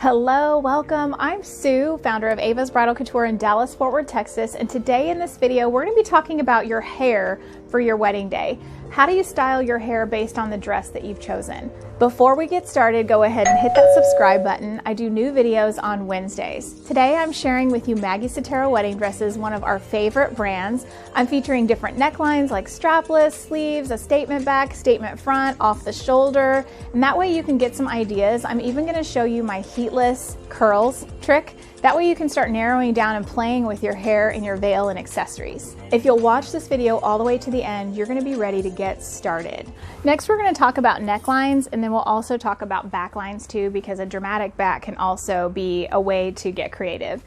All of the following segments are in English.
Hello, welcome. I'm Sue, founder of Ava's Bridal Couture in Dallas, Fort Worth, Texas, and today in this video we're going to be talking about your hair for your wedding day. How do you style your hair based on the dress that you've chosen? Before we get started, go ahead and hit that subscribe button. I do new videos on Wednesdays. Today I'm sharing with you Maggie Sottero wedding dresses, one of our favorite brands. I'm featuring different necklines like strapless, sleeves, a statement back, statement front, off the shoulder, and that way you can get some ideas. I'm even going to show you my heatless curls trick. That way you can start narrowing down and playing with your hair and your veil and accessories. If you'll watch this video all the way to the end, you're going to be ready to get started. Next, we're going to talk about necklines, and then we'll also talk about backlines too, because a dramatic back can also be a way to get creative.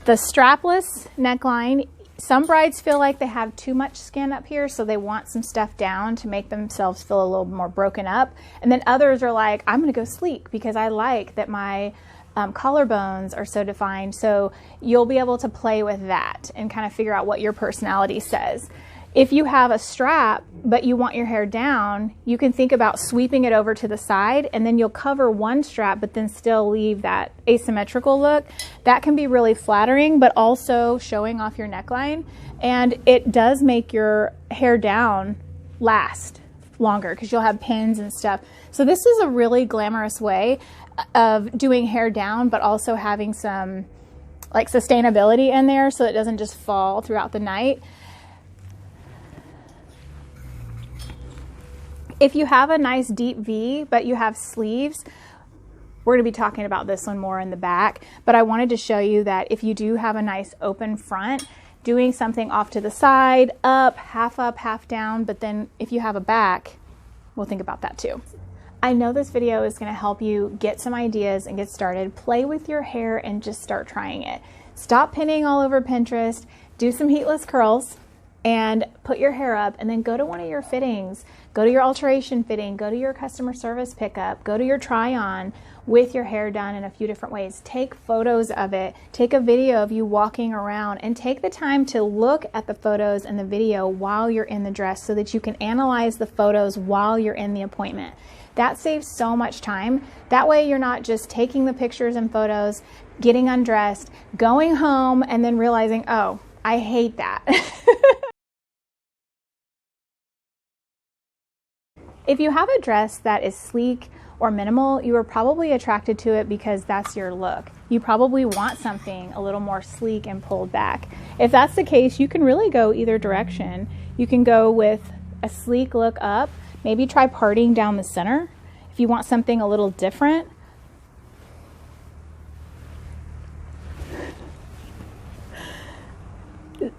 The strapless neckline, some brides feel like they have too much skin up here, so they want some stuff down to make themselves feel a little more broken up. And then others are like, I'm going to go sleek because I like that my collarbones are so defined. So you'll be able to play with that and kind of figure out what your personality says. If you have a strap, but you want your hair down, you can think about sweeping it over to the side, and then you'll cover one strap, but then still leave that asymmetrical look. That can be really flattering, but also showing off your neckline. And it does make your hair down last longer because you'll have pins and stuff. So this is a really glamorous way of doing hair down, but also having some like sustainability in there so it doesn't just fall throughout the night. If you have a nice deep V, but you have sleeves, we're going to be talking about this one more in the back, but I wanted to show you that if you do have a nice open front, doing something off to the side, up, half down, but then if you have a back, we'll think about that too. I know this video is going to help you get some ideas and get started. Play with your hair and just start trying it. Stop pinning all over Pinterest, do some heatless curls, and put your hair up, and then go to one of your fittings, go to your alteration fitting, go to your customer service pickup, go to your try on with your hair done in a few different ways. Take photos of it, take a video of you walking around, and take the time to look at the photos and the video while you're in the dress so that you can analyze the photos while you're in the appointment. That saves so much time. That way you're not just taking the pictures and photos, getting undressed, going home, and then realizing, oh, I hate that. If you have a dress that is sleek or minimal, you are probably attracted to it because that's your look. You probably want something a little more sleek and pulled back. If that's the case, you can really go either direction. You can go with a sleek look up, maybe try parting down the center. If you want something a little different,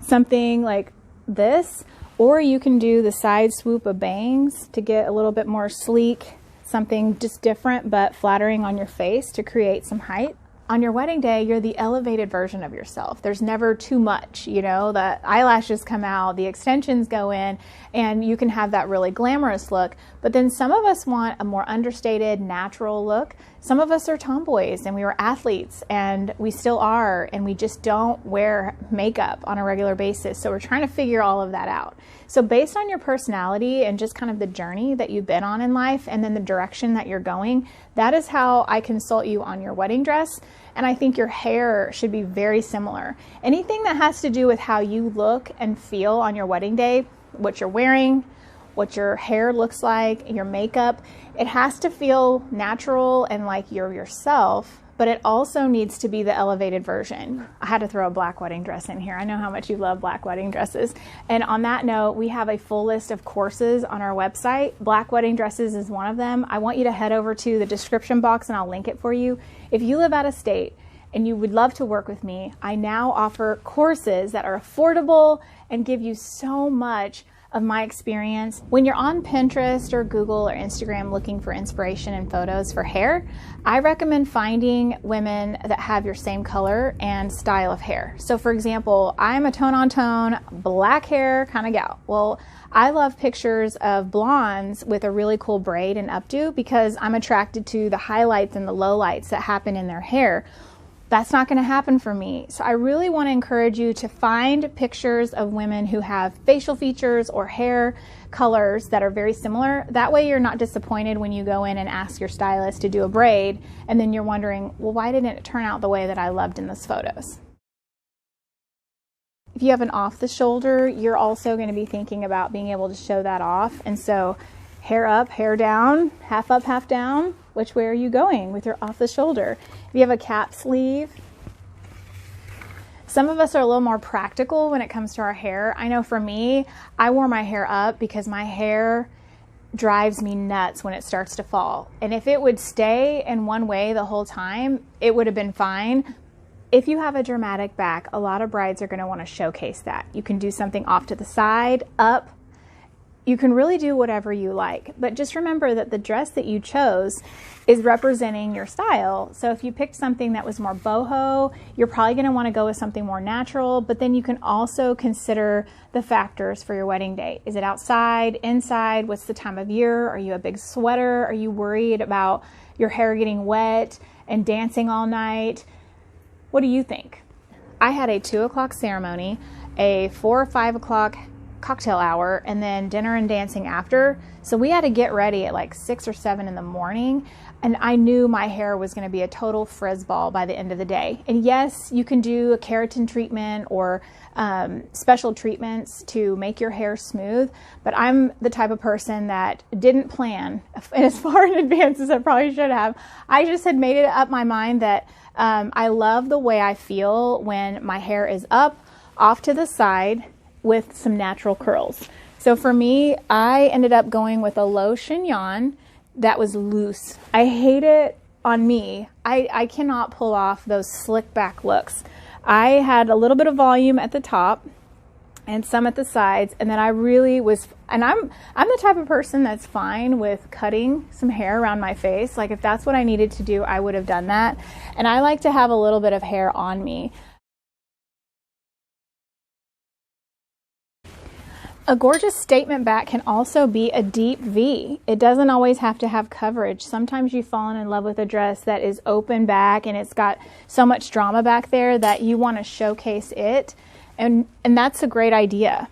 something like this, or you can do the side swoop of bangs to get a little bit more sleek, something just different but flattering on your face to create some height. On your wedding day, you're the elevated version of yourself. There's never too much, you know, the eyelashes come out, the extensions go in, and you can have that really glamorous look. But then some of us want a more understated, natural look. Some of us are tomboys and we were athletes, and we still are, and we just don't wear makeup on a regular basis. So we're trying to figure all of that out. So based on your personality and just kind of the journey that you've been on in life and then the direction that you're going, that is how I consult you on your wedding dress. And I think your hair should be very similar. Anything that has to do with how you look and feel on your wedding day, what you're wearing, what your hair looks like, your makeup, it has to feel natural and like you're yourself, but it also needs to be the elevated version. I had to throw a black wedding dress in here. I know how much you love black wedding dresses. And on that note, we have a full list of courses on our website. Black wedding dresses is one of them. I want you to head over to the description box and I'll link it for you. If you live out of state and you would love to work with me, I now offer courses that are affordable and give you so much of my experience. When you're on Pinterest or Google or Instagram looking for inspiration and photos for hair, I recommend finding women that have your same color and style of hair. So for example, I'm a tone on tone, black hair kind of gal. Well, I love pictures of blondes with a really cool braid and updo because I'm attracted to the highlights and the lowlights that happen in their hair. That's not going to happen for me. So I really want to encourage you to find pictures of women who have facial features or hair colors that are very similar. That way you're not disappointed when you go in and ask your stylist to do a braid and then you're wondering, well, why didn't it turn out the way that I loved in those photos? If you have an off the shoulder, you're also going to be thinking about being able to show that off. And so hair up, hair down, half up, half down. Which way are you going with your off the shoulder? If you have a cap sleeve, some of us are a little more practical when it comes to our hair. I know for me, I wore my hair up because my hair drives me nuts when it starts to fall. And if it would stay in one way the whole time, it would have been fine. If you have a dramatic back, a lot of brides are going to want to showcase that. You can do something off to the side, up. You can really do whatever you like, but just remember that the dress that you chose is representing your style. So if you picked something that was more boho, you're probably going to want to go with something more natural, but then you can also consider the factors for your wedding date. Is it outside, inside? What's the time of year? Are you a big sweater? Are you worried about your hair getting wet and dancing all night? What do you think? I had a 2 o'clock ceremony, a 4 or 5 o'clock cocktail hour, and then dinner and dancing after. So we had to get ready at like 6 or 7 in the morning. And I knew my hair was going to be a total frizz ball by the end of the day. And yes, you can do a keratin treatment or special treatments to make your hair smooth. But I'm the type of person that didn't plan as far in advance as I probably should have. I just had made it up my mind that I love the way I feel when my hair is up, off to the side, with some natural curls. So for me, I ended up going with a low chignon that was loose. I hate it on me. I cannot pull off those slick back looks. I had a little bit of volume at the top and some at the sides, and then I really was, and I'm the type of person that's fine with cutting some hair around my face. Like if that's what I needed to do, I would have done that. And I like to have a little bit of hair on me. A gorgeous statement back can also be a deep V. It doesn't always have to have coverage. Sometimes you've fallen in love with a dress that is open back and it's got so much drama back there that you want to showcase it. And that's a great idea.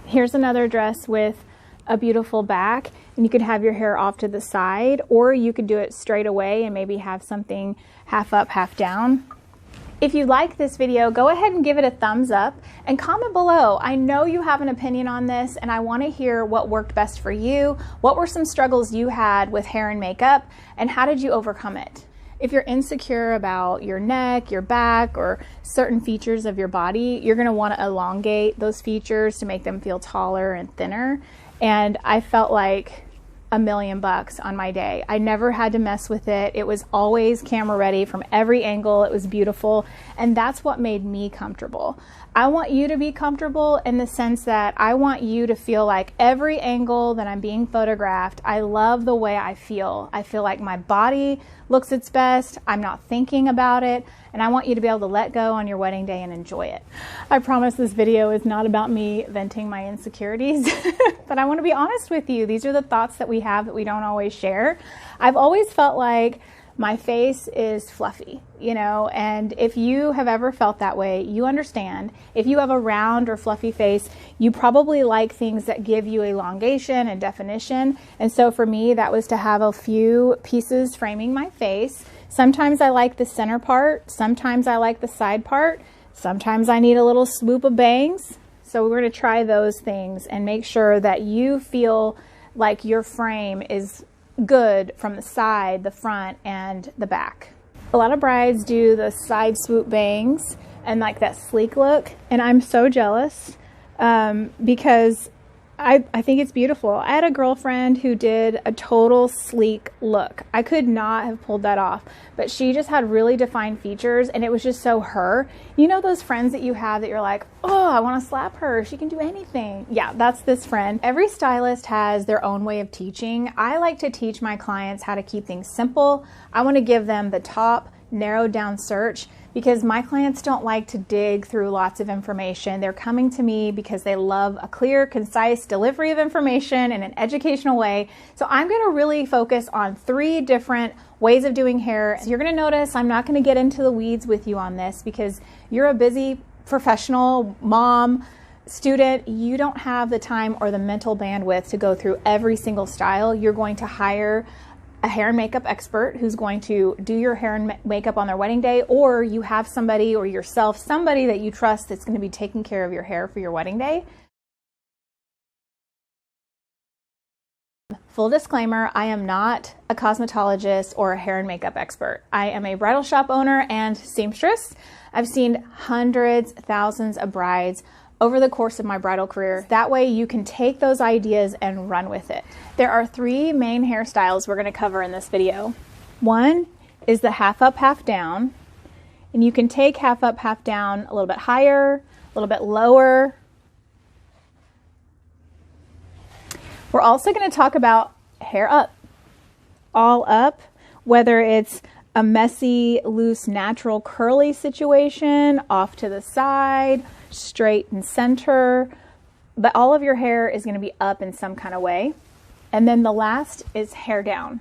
Here's another dress with a beautiful back, and you could have your hair off to the side, or you could do it straight away and maybe have something half up, half down. If you like this video, go ahead and give it a thumbs up and comment below. I know you have an opinion on this and I want to hear what worked best for you. What were some struggles you had with hair and makeup, and how did you overcome it? If you're insecure about your neck, your back, or certain features of your body, you're going to want to elongate those features to make them feel taller and thinner. And I felt like $1,000,000 on my day. I never had to mess with it. It was always camera ready from every angle. It was beautiful. And that's what made me comfortable. I want you to be comfortable in the sense that I want you to feel like every angle that I'm being photographed, I love the way I feel. I feel like my body looks its best. I'm not thinking about it. And I want you to be able to let go on your wedding day and enjoy it. I promise this video is not about me venting my insecurities, but I want to be honest with you. These are the thoughts that we have that we don't always share. I've always felt like my face is fluffy, you know, and if you have ever felt that way, you understand. If you have a round or fluffy face, you probably like things that give you elongation and definition. And so for me, that was to have a few pieces framing my face. Sometimes I like the center part. Sometimes I like the side part. Sometimes I need a little swoop of bangs. So we're going to try those things and make sure that you feel like your frame is good from the side, the front, and the back. A lot of brides do the side swoop bangs and like that sleek look, and I'm so jealous because I think it's beautiful. I had a girlfriend who did a total sleek look. I could not have pulled that off, but she just had really defined features and it was just so her. You know those friends that you have that you're like, oh, I want to slap her. She can do anything. Yeah, that's this friend. Every stylist has their own way of teaching. I like to teach my clients how to keep things simple. I want to give them the top narrowed down search because my clients don't like to dig through lots of information. They're coming to me because they love a clear, concise delivery of information in an educational way. So I'm going to really focus on 3 different ways of doing hair. So you're going to notice I'm not going to get into the weeds with you on this because you're a busy professional, mom, student. You don't have the time or the mental bandwidth to go through every single style. You're going to hire a hair and makeup expert who's going to do your hair and makeup on their wedding day, or you have somebody or yourself, somebody that you trust that's going to be taking care of your hair for your wedding day. Full disclaimer, I am not a cosmetologist or a hair and makeup expert. I am a bridal shop owner and seamstress. I've seen hundreds, thousands of brides over the course of my bridal career. That way you can take those ideas and run with it. There are 3 main hairstyles we're going to cover in this video. One is the half up, half down. And you can take half up, half down a little bit higher, a little bit lower. We're also going to talk about hair up, all up, whether it's a messy, loose, natural, curly situation, off to the side, straight and center, but all of your hair is going to be up in some kind of way. And then the last is hair down.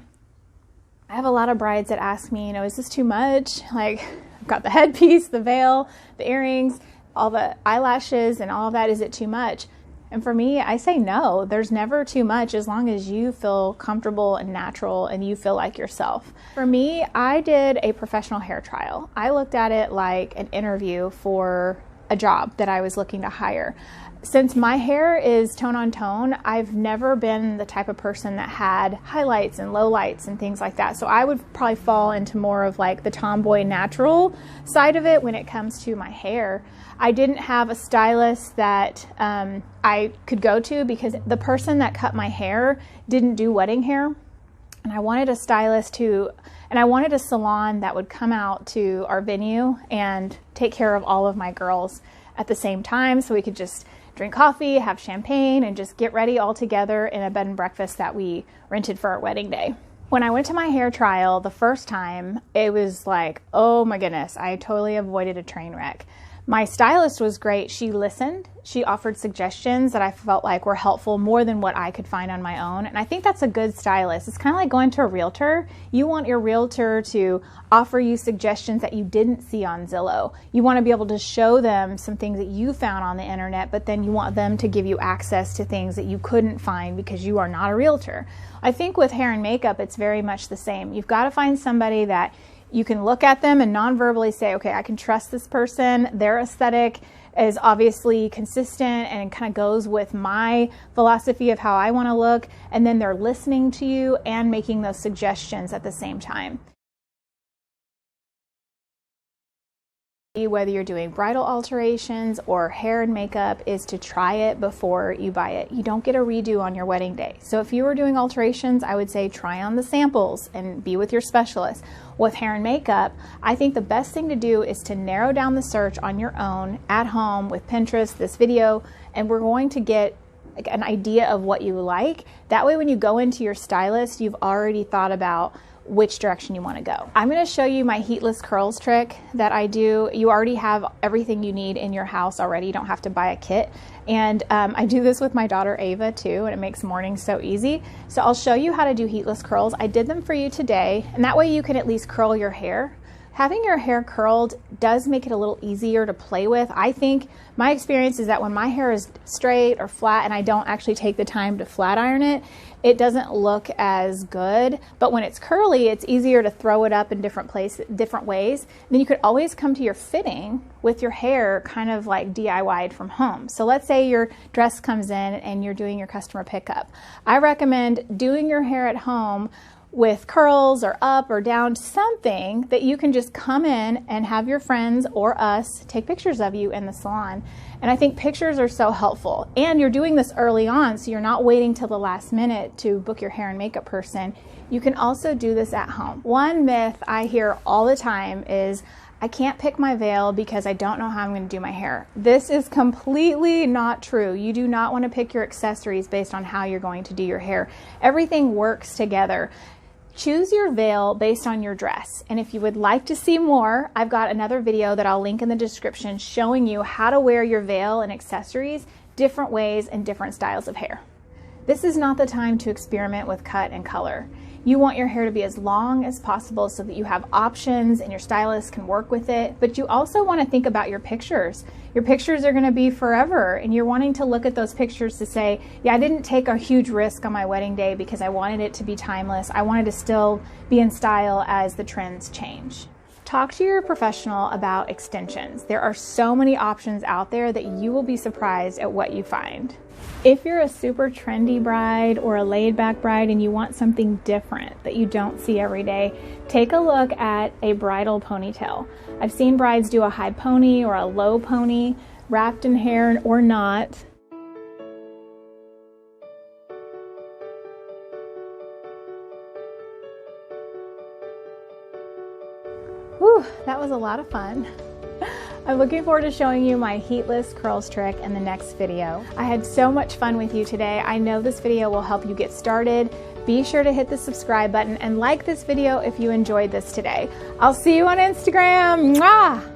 I have a lot of brides that ask me, is this too much? Like, I've got the headpiece, the veil, the earrings, all the eyelashes and all of that. Is it too much? And for me, I say no, there's never too much as long as you feel comfortable and natural and you feel like yourself. For me, I did a professional hair trial. I looked at it like an interview for a job that I was looking to hire. Since my hair is tone on tone, I've never been the type of person that had highlights and lowlights and things like that. So I would probably fall into more of like the tomboy natural side of it when it comes to my hair. I didn't have a stylist that I could go to because the person that cut my hair didn't do wedding hair. And I wanted a stylist and I wanted a salon that would come out to our venue and take care of all of my girls at the same time, so we could just drink coffee, have champagne, and just get ready all together in a bed and breakfast that we rented for our wedding day. When I went to my hair trial the first time, it was like, oh my goodness, I totally avoided a train wreck. My stylist was great. She listened. She offered suggestions that I felt like were helpful more than what I could find on my own. And I think that's a good stylist. It's kind of like going to a realtor. You want your realtor to offer you suggestions that you didn't see on Zillow. You want to be able to show them some things that you found on the internet, but then you want them to give you access to things that you couldn't find because you are not a realtor. I think with hair and makeup, it's very much the same. You've got to find somebody that you can look at them and non-verbally say, okay, I can trust this person. Their aesthetic is obviously consistent and it kind of goes with my philosophy of how I want to look. And then they're listening to you and making those suggestions at the same time. Whether you're doing bridal alterations or hair and makeup is to try it before you buy it. You don't get a redo on your wedding day. So if you were doing alterations, I would say try on the samples and be with your specialist. With hair and makeup, I think the best thing to do is to narrow down the search on your own at home with Pinterest, this video, and we're going to get an idea of what you like. That way when you go into your stylist, you've already thought about which direction you want to go. I'm going to show you my heatless curls trick that I do. You already have everything you need in your house already. You don't have to buy a kit. And I do this with my daughter Ava too, and it makes mornings so easy. So I'll show you how to do heatless curls. I did them for you today, and that way you can at least curl your hair. Having your hair curled does make it a little easier to play with. I think my experience is that when my hair is straight or flat and I don't actually take the time to flat iron it, it doesn't look as good. But when it's curly, it's easier to throw it up in different ways. And then you could always come to your fitting with your hair kind of like DIY'd from home. So let's say your dress comes in and you're doing your customer pickup. I recommend doing your hair at home with curls or up or down, something that you can just come in and have your friends or us take pictures of you in the salon. And I think pictures are so helpful. And you're doing this early on, so you're not waiting till the last minute to book your hair and makeup person. You can also do this at home. One myth I hear all the time is, I can't pick my veil because I don't know how I'm going to do my hair. This is completely not true. You do not want to pick your accessories based on how you're going to do your hair. Everything works together. Choose your veil based on your dress. And if you would like to see more, I've got another video that I'll link in the description showing you how to wear your veil and accessories different ways and different styles of hair. This is not the time to experiment with cut and color. You want your hair to be as long as possible so that you have options and your stylist can work with it, but you also want to think about your pictures. Your pictures are going to be forever, and you're wanting to look at those pictures to say, yeah, I didn't take a huge risk on my wedding day because I wanted it to be timeless. I wanted to still be in style as the trends change. Talk to your professional about extensions. There are so many options out there that you will be surprised at what you find. If you're a super trendy bride or a laid-back bride and you want something different that you don't see every day, take a look at a bridal ponytail. I've seen brides do a high pony or a low pony, wrapped in hair or not. Whew, that was a lot of fun. I'm looking forward to showing you my heatless curls trick in the next video. I had so much fun with you today. I know this video will help you get started. Be sure to hit the subscribe button and like this video if you enjoyed this today. I'll see you on Instagram. Mwah!